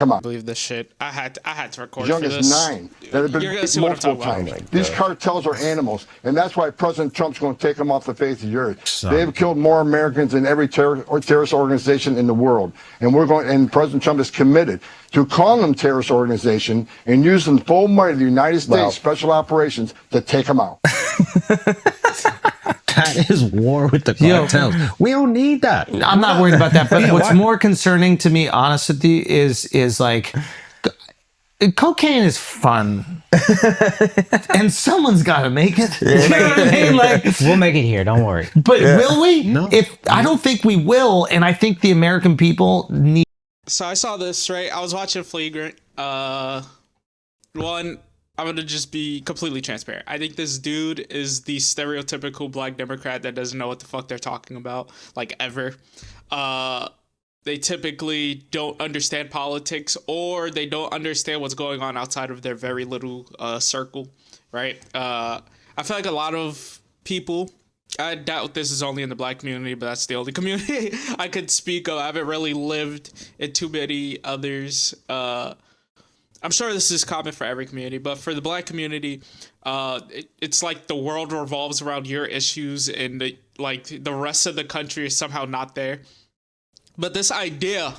them out. I believe this shit. I had to record As young for as this. 9 that have been You're gonna see beat what I'm multiple talking times. about. These cartels are animals, and that's why President Trump's going to take them off the face of the earth. Son. They've killed more Americans than every terrorist organization in the world, and President Trump is committed to calling them terrorist organization and using the full might of the United States Special Operations to take them out. That is war with the cartels. We don't need that. I'm not worried about that. But what's more concerning to me, honestly, is like cocaine is fun, and someone's got to make it. You know what I mean? Like, we'll make it here. Don't worry. But will we? No. I don't think we will, and I think the American people need. So I saw this, right? I was watching Flagrant. I'm going to just be completely transparent. I think this dude is the stereotypical black Democrat that doesn't know what the fuck they're talking about, like, ever. They typically don't understand politics, or they don't understand what's going on outside of their very little circle, right? I feel like a lot of people, I doubt this is only in the black community, but that's the only community I could speak of. I haven't really lived in too many others. I'm sure this is common for every community, but for the black community, it's like the world revolves around your issues, and the rest of the country is somehow not there. But this idea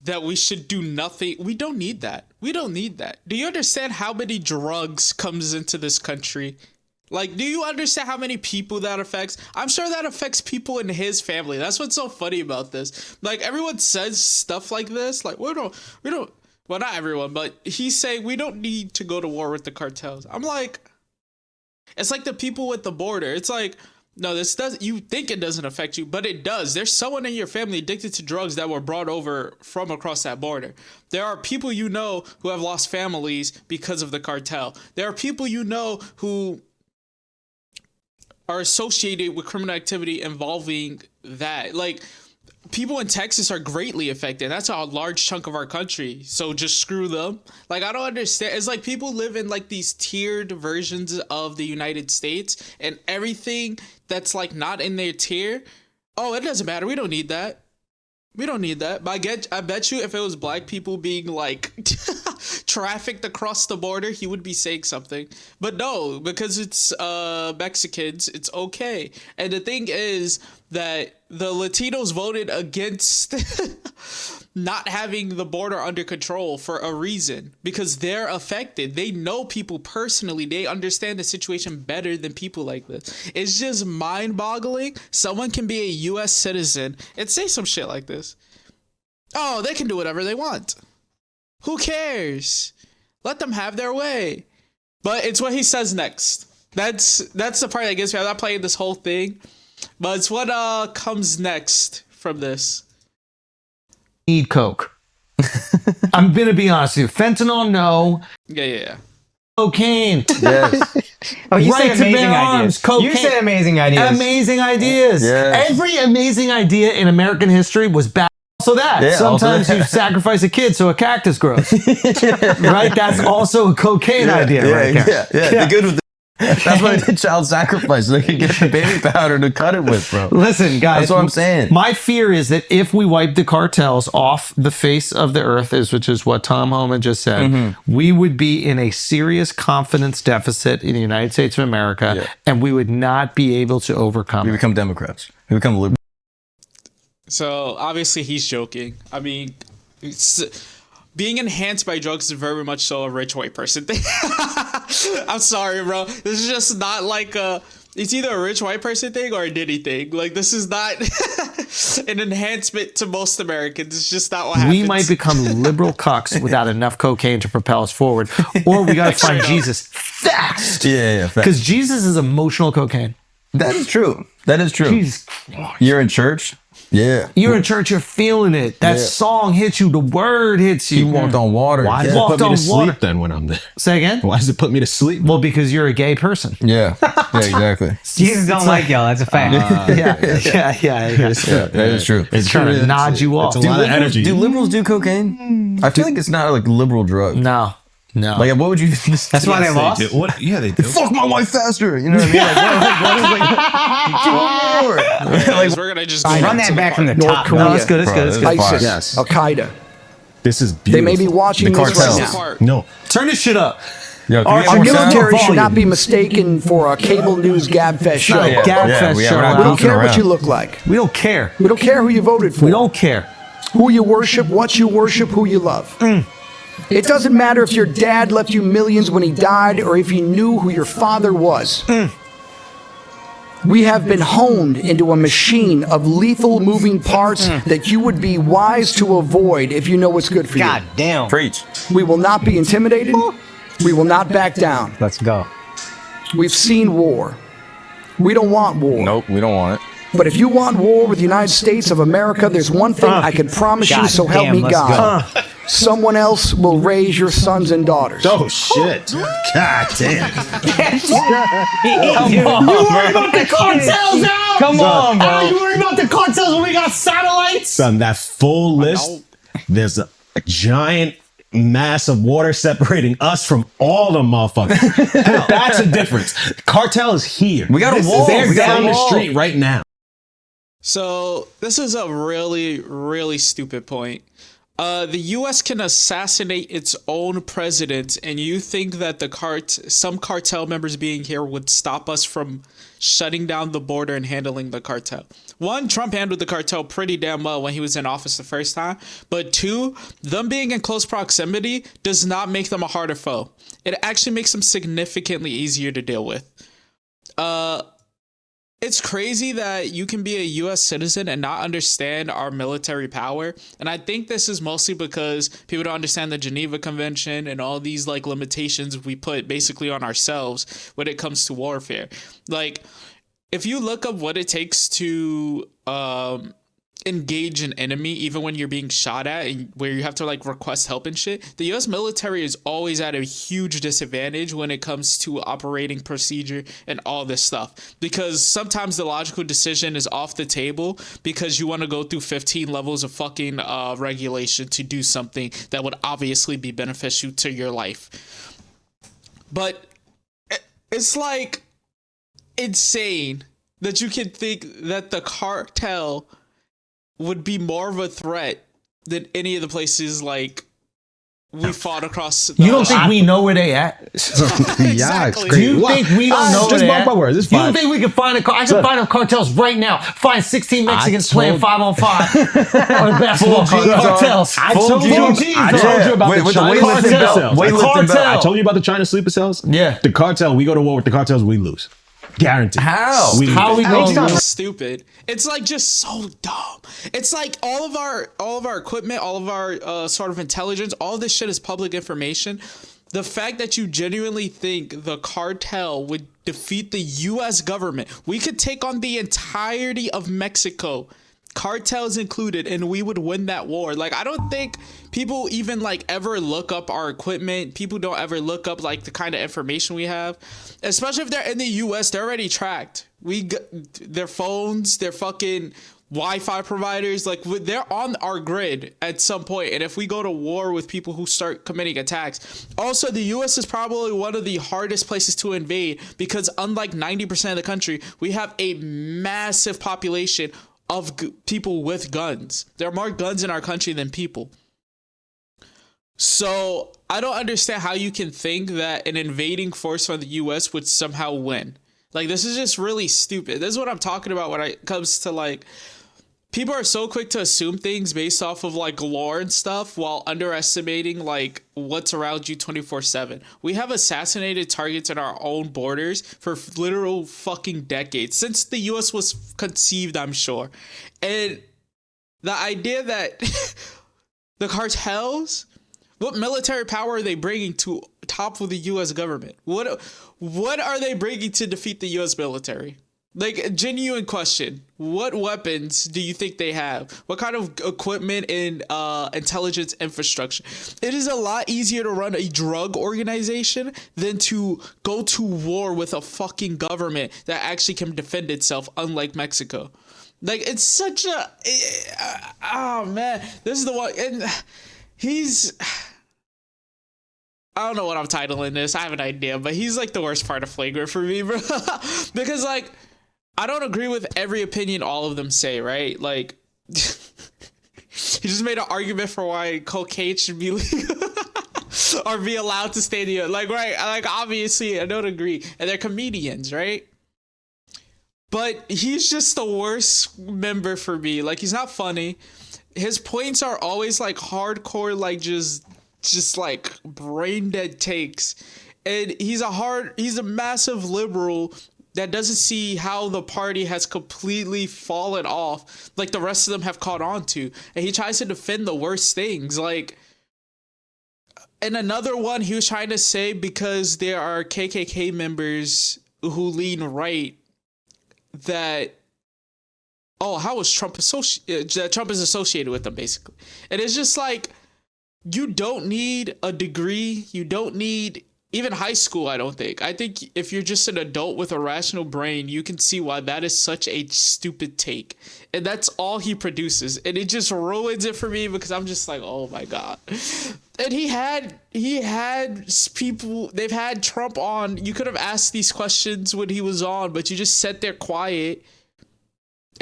that we should do nothing, we don't need that. We don't need that. Do you understand how many drugs comes into this country? Like, do you understand how many people that affects? I'm sure that affects people in his family. That's what's so funny about this. Like, everyone says stuff like this. Like, we don't. Well, not everyone, but he's saying we don't need to go to war with the cartels. I'm like, it's like the people with the border. It's like, no, this doesn't, you think it doesn't affect you, but it does. There's someone in your family addicted to drugs that were brought over from across that border. There are people you know who have lost families because of the cartel. There are people you know who are associated with criminal activity involving that. Like, people in Texas are greatly affected. That's a large chunk of our country. So just screw them. Like, I don't understand. It's like people live in like these tiered versions of the United States, and everything that's like not in their tier, oh, it doesn't matter. We don't need that. We don't need that. But I bet you if it was black people being like trafficked across the border, he would be saying something. But no, because it's Mexicans, it's okay. And the thing is that the Latinos voted against not having the border under control for a reason, because they're affected. They know people personally. They understand the situation better than people like this. It's just mind-boggling. Someone can be a U.S. citizen and say some shit like this. Oh, they can do whatever they want. Who cares? Let them have their way. But it's what he says next. That's the part that gets me. I'm not playing this whole thing, but it's what comes next from this. Need coke. I'm gonna be honest with you. Fentanyl, no. Yeah. Cocaine. Yes. Oh, you Right said to amazing bear arms, ideas. cocaine. You said amazing ideas. Amazing ideas. Yes. Every amazing idea in American history was bad. Also that. Yeah, Sometimes also you that. sacrifice a kid so a cactus grows. Right? That's also a cocaine idea right there. Yeah. The good with that's why they did child sacrifice, so they could get the baby powder to cut it with, bro. Listen, guys. That's what I'm saying. My fear is that if we wipe the cartels off the face of the earth, which is what Tom Homan just said, we would be in a serious confidence deficit in the United States of America, and we would not be able to overcome We it. become Democrats. We become liberals. So obviously he's joking. I mean, being enhanced by drugs is very much so a rich white person thing. I'm sorry, bro. This is just not like it's either a rich white person thing or a Diddy thing. Like, this is not an enhancement to most Americans. It's just not what happens. We might become liberal cucks without enough cocaine to propel us forward, or we got to find Jesus fast. Yeah. Because Jesus is emotional cocaine. That is true. That is true. Jesus. You're in church. Yeah. You're in church, you're feeling it. That song hits you, the word hits you. You walked on water. Why does it put me to sleep then when I'm there? Say again? Why does it put me to sleep? Well, because you're a gay person. Yeah, exactly. Jesus don't like y'all. That's a fact. Yeah. That is true. It's trying to nod you off. It's a lot of energy. Do liberals do cocaine? I feel like it's not like a liberal drug. No. Like, what would you? That's why they lost. do. What? Yeah, they do. Fuck my wife faster. You know what I mean? We're gonna just Run that back from the top. No, it's good. It's good. It's good. ISIS, Yes. Al Qaeda, This is They beautiful. may be watching The this right cartel. now. Part. No. Turn this shit up. Yo, can Our we Our have more sound? military should volume. not be mistaken for a cable news gabfest show. Right, Yeah, Gabfest we're show. not We don't goofing care what around. you look like. We don't care. We don't care who you voted for. We don't care. Who you worship, what you worship, who you love. It doesn't matter if your dad left you millions when he died or if you knew who your father was. We have been honed into a machine of lethal moving parts that you would be wise to avoid if you know what's good for God damn. Preach. you. We will not be intimidated. We will not back down. Let's go. We've seen war. We don't want war. Nope, we don't want it. But if you want war with the United States of America, there's one thing I can promise you, God so help damn, me let's God. Someone else will raise your sons and daughters. Oh shit! God damn! You worried about the cartels now? Come on, bro. You worried about the cartels when we got satellites? Son, that full list. There's a giant mass of water separating us from all the motherfuckers. That's a difference. Cartel is here. We got a wall. They're We got a down the wall. street right now. So this is a really, really stupid point. The U.S. can assassinate its own president, and you think that some cartel members being here would stop us from shutting down the border and handling the cartel? One, Trump handled the cartel pretty damn well when he was in office the first time. But two, them being in close proximity does not make them a harder foe. It actually makes them significantly easier to deal with. It's crazy that you can be a U.S. citizen and not understand our military power. And I think this is mostly because people don't understand the Geneva Convention and all these like limitations we put basically on ourselves when it comes to warfare. Like, if you look up what it takes to engage an enemy, even when you're being shot at and where you have to like request help and shit, the U.S. military is always at a huge disadvantage when it comes to operating procedure and all this stuff, because sometimes the logical decision is off the table because you want to go through 15 levels of fucking regulation to do something that would obviously be beneficial to your life. But it's like insane that you can think that the cartel would be more of a threat than any of the places like we fought across. You don't think we know where they at? Yeah, it's Exactly. crazy. Do you think we don't know where Just they mark at? my words. It's You fine. don't think we can find a I can find them cartels right now. Find 16 Mexicans playing 5-on-5 on basketball cartels. I told you about the with the China weightlifting sleeper belt. cells. Weightlifting belt. I told you about the China sleeper cells. Yeah. The cartel. We go to war with the cartels. We lose. Guaranteed. How? We How we lose. going? Stupid. It's like just so dumb. It's like all of our equipment, all of our sort of intelligence, all this shit is public information. The fact that you genuinely think the cartel would defeat the U.S. government, we could take on the entirety of Mexico, cartels included, and we would win that war. Like, I don't think people even like ever look up our equipment. People don't ever look up like the kind of information we have, especially if they're in the U.S. They're already tracked. Their phones, their fucking Wi-Fi providers, like they're on our grid at some point. And if we go to war with people who start committing attacks, also the U.S. is probably one of the hardest places to invade because unlike 90% of the country, we have a massive population of people with guns. There are more guns in our country than people. So I don't understand how you can think that an invading force from the U.S. would somehow win. Like, this is just really stupid. This is what I'm talking about when it comes to like, people are so quick to assume things based off of like lore and stuff while underestimating like what's around you 24/7. We have assassinated targets in our own borders for literal fucking decades since the US was conceived, I'm sure. And the idea that the cartels, what military power are they bringing to topple the US government? What are they bringing to defeat the US military? Like, a genuine question. What weapons do you think they have? What kind of equipment and intelligence infrastructure? It is a lot easier to run a drug organization than to go to war with a fucking government that actually can defend itself, unlike Mexico. Like, it's such a... oh, man. This is the one... And he's... I don't know what I'm titling this. I have an idea, but he's like the worst part of Flagrant for me, bro. Because, like... I don't agree with every opinion all of them say, right? Like, He just made an argument for why cocaine should be legal or be allowed to stay in the U.S. Like, right? Like, obviously, I don't agree. And they're comedians, right? But he's just the worst member for me. Like, he's not funny. His points are always like hardcore, like just like brain dead takes. And he's a massive liberal that doesn't see how the party has completely fallen off, like the rest of them have caught on to. And he tries to defend the worst things. Like, and another one he was trying to say, because there are KKK members who lean right, that, oh, how is Trump Trump is associated with them, basically. And it's just like, you don't need a degree. You don't need even high school, I don't think. I think if you're just an adult with a rational brain, you can see why that is such a stupid take. And that's all he produces. And it just ruins it for me, because I'm just like, oh my God. And he had people, they've had Trump on. You could have asked these questions when he was on, but you just sat there quiet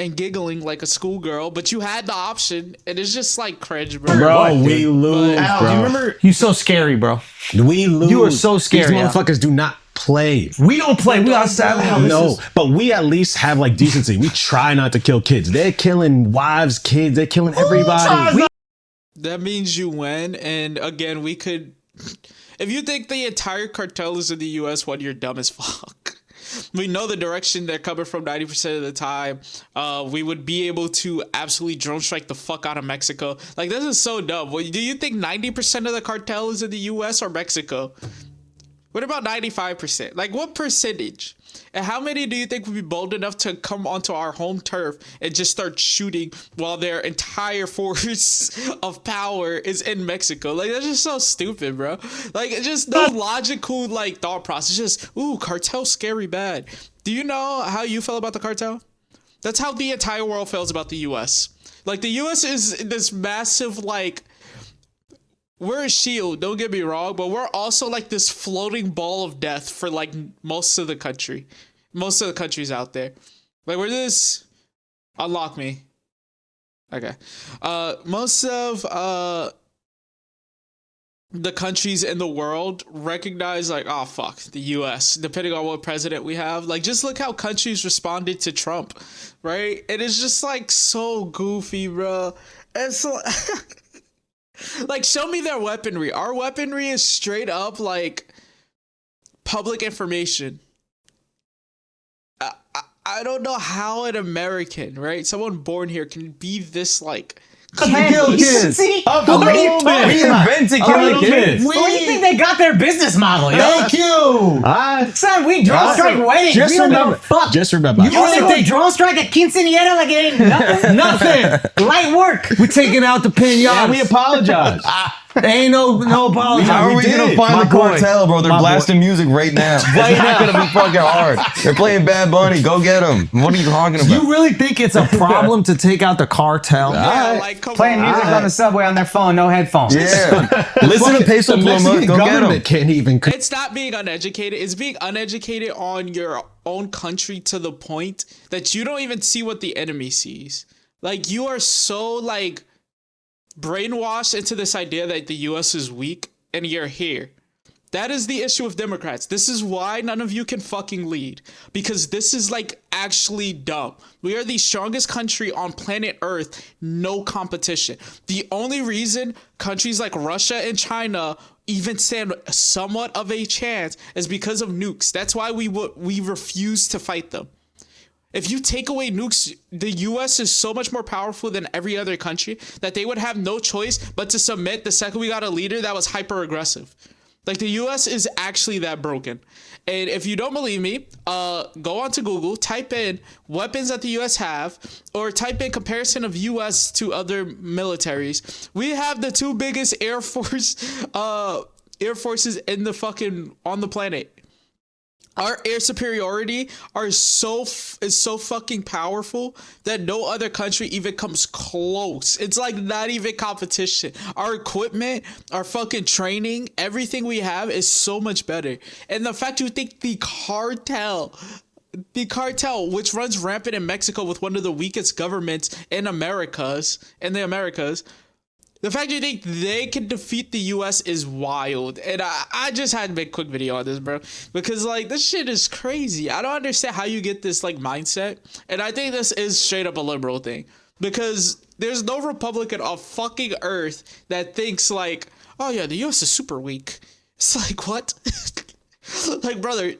and giggling like a schoolgirl, but you had the option, and it's just like cringe, bro. Bro, we lose, Al, bro. do you remember? You're so scary, bro. We lose. You are so scary, These Al. motherfuckers do not play. We don't play. We outside. No, but we at least have like decency. We try not to kill kids. They're killing wives, kids. They're killing everybody. That means you win, and again, we could... If you think the entire cartel is in the U.S., what, you're dumb as fuck. We know the direction they're coming from 90% of the time. We would be able to absolutely drone strike the fuck out of Mexico. Like, this is so dumb. Do you think 90% of the cartel is in the U.S. or Mexico? What about 95%? Like, what percentage? And how many do you think would be bold enough to come onto our home turf and just start shooting while their entire force of power is in Mexico? Like, that's just so stupid, bro. Like, it's just no logical, like, thought process. Just, ooh, cartel scary bad. Do you know how you feel about the cartel? That's how the entire world feels about the U.S. Like, the U.S. is this massive, like... We're a shield, don't get me wrong, but we're also like this floating ball of death for like most of the country. Most of the countries out there. Like, we're this... Unlock me. Okay. Most of the countries in the world recognize, like, oh fuck, the US, depending on what president we have. Like, just look how countries responded to Trump, right? It is just like so goofy, bro. And so... Like, show me their weaponry. Our weaponry is straight up, like, public information. I don't know how an American, right? Someone born here can be this, like... Kill kids. See? A What are you little talking bit. about? Invented A killing little kids. bit. Where do you think they got their business model, yo? Thank you. Son, we drone strike weddings. Just We don't give remember. a fuck. Just remember. You think they drone strike a quinceañera like it ain't nothing? Nothing. Light work. We're taking out the pinatas. Yeah, we apologize. Ain't no apology. How are we gonna did. find My the boy. cartel, bro? They're My blasting music right now. It's not gonna be fucking hard. They're playing Bad Bunny. Go get them. What are you talking about? You really think it's a problem to take out the cartel? Yeah, like, come Playing on. music on the subway on their phone, no headphones. Yeah. Listen to Peso The Pluma. Mexican Go get government them. can't even. It's not being uneducated. It's being uneducated on your own country to the point that you don't even see what the enemy sees. Like, you are so, like, brainwashed into this idea that the U.S. is weak and you're here. That is the issue with Democrats. This is why none of you can fucking lead. Because this is, like, actually dumb. We are the strongest country on planet Earth. No competition. The only reason countries like Russia and China even stand somewhat of a chance is because of nukes. That's why we refuse to fight them. If you take away nukes, the U.S. is so much more powerful than every other country that they would have no choice but to submit the second we got a leader that was hyper aggressive. Like, the U.S. is actually that broken. And if you don't believe me, go onto Google, type in weapons that the U.S. have, or type in comparison of U.S. to other militaries. We have the two biggest air forces in the fucking on the planet. Our air superiority is so fucking powerful that no other country even comes close. It's like not even competition. Our equipment, our fucking training, everything we have is so much better. And the fact you think the cartel the cartel, which runs rampant in Mexico with one of the weakest governments in the Americas, the fact you think they can defeat the US is wild. And I just had to make a quick video on this, bro. Because, like, this shit is crazy. I don't understand how you get this, like, mindset. And I think this is straight up a liberal thing. Because there's no Republican on fucking earth that thinks, like, oh, yeah, the US is super weak. It's like, what? Like, brother,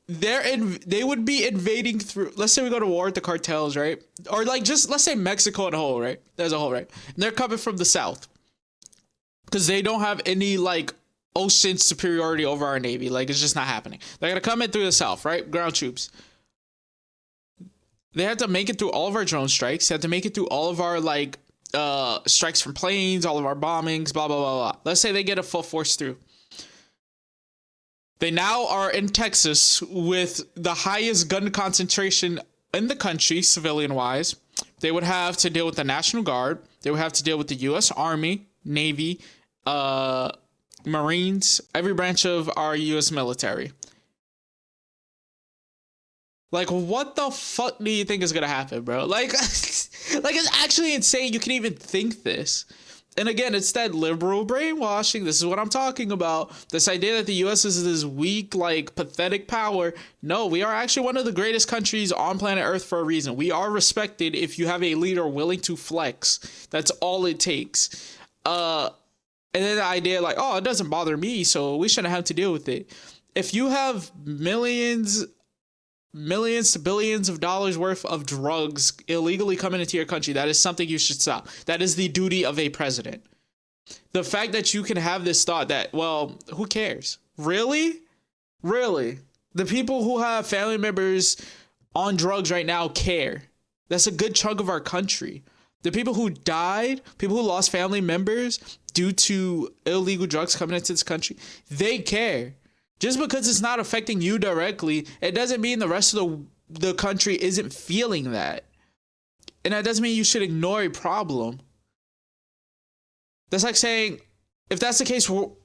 they would be invading through, let's say we go to war with the cartels, right? Or like, just let's say Mexico as a whole, right? And they're coming from the south because they don't have any like ocean superiority over our navy. Like, it's just not happening. They're gonna come in through the south, right? Ground troops. They have to make it through all of our drone strikes. They have to make it through all of our like strikes from planes, all of our bombings, blah blah blah blah. Let's say they get a full force through. They now are in Texas with the highest gun concentration in the country, civilian-wise. They would have to deal with the National Guard. They would have to deal with the U.S. Army, Navy, Marines, every branch of our U.S. military. Like, what the fuck do you think is going to happen, bro? Like, it's actually insane you can even think this. And again, it's that liberal brainwashing. This is what I'm talking about. This idea that the U.S. is this weak, like, pathetic power. No, we are actually one of the greatest countries on planet Earth for a reason. We are respected if you have a leader willing to flex. That's all it takes. And then the idea, like, oh, it doesn't bother me, so we shouldn't have to deal with it. If you have millions to billions of dollars worth of drugs illegally coming into your country, that is something you should stop. That is the duty of a president. The fact that you can have this thought that, well, who cares? Really? The people who have family members on drugs right now care. That's a good chunk of our country. The people who died, people who lost family members due to illegal drugs coming into this country, they care. Just because it's not affecting you directly, it doesn't mean the rest of the country isn't feeling that. And that doesn't mean you should ignore a problem. That's like saying, if that's the case, all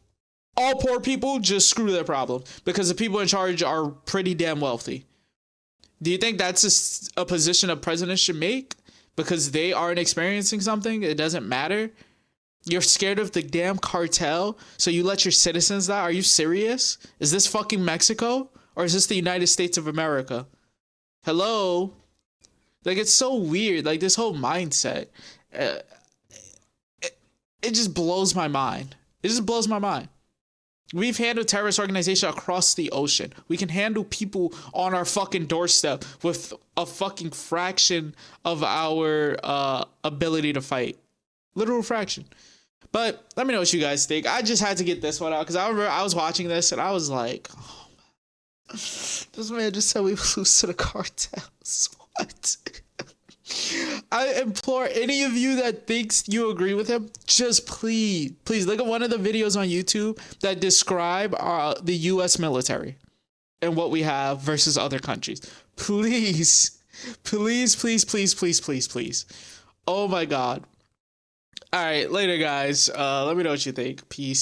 poor people, just screw their problem. Because the people in charge are pretty damn wealthy. Do you think that's a position a president should make? Because they aren't experiencing something? It doesn't matter? You're scared of the damn cartel, so you let your citizens die? Are you serious? Is this fucking Mexico? Or is this the United States of America? Hello? Like, it's so weird. Like, this whole mindset. It just blows my mind. It just blows my mind. We've handled terrorist organization across the ocean. We can handle people on our fucking doorstep with a fucking fraction of our ability to fight. Literal fraction. But let me know what you guys think. I just had to get this one out because I remember I was watching this and I was like, oh, man. This man just said we lose to the cartels. What? I implore any of you that thinks you agree with him, just please look at one of the videos on YouTube that describe the U.S. military and what we have versus other countries. Please. Oh my God. All right, later, guys. Let me know what you think. Peace.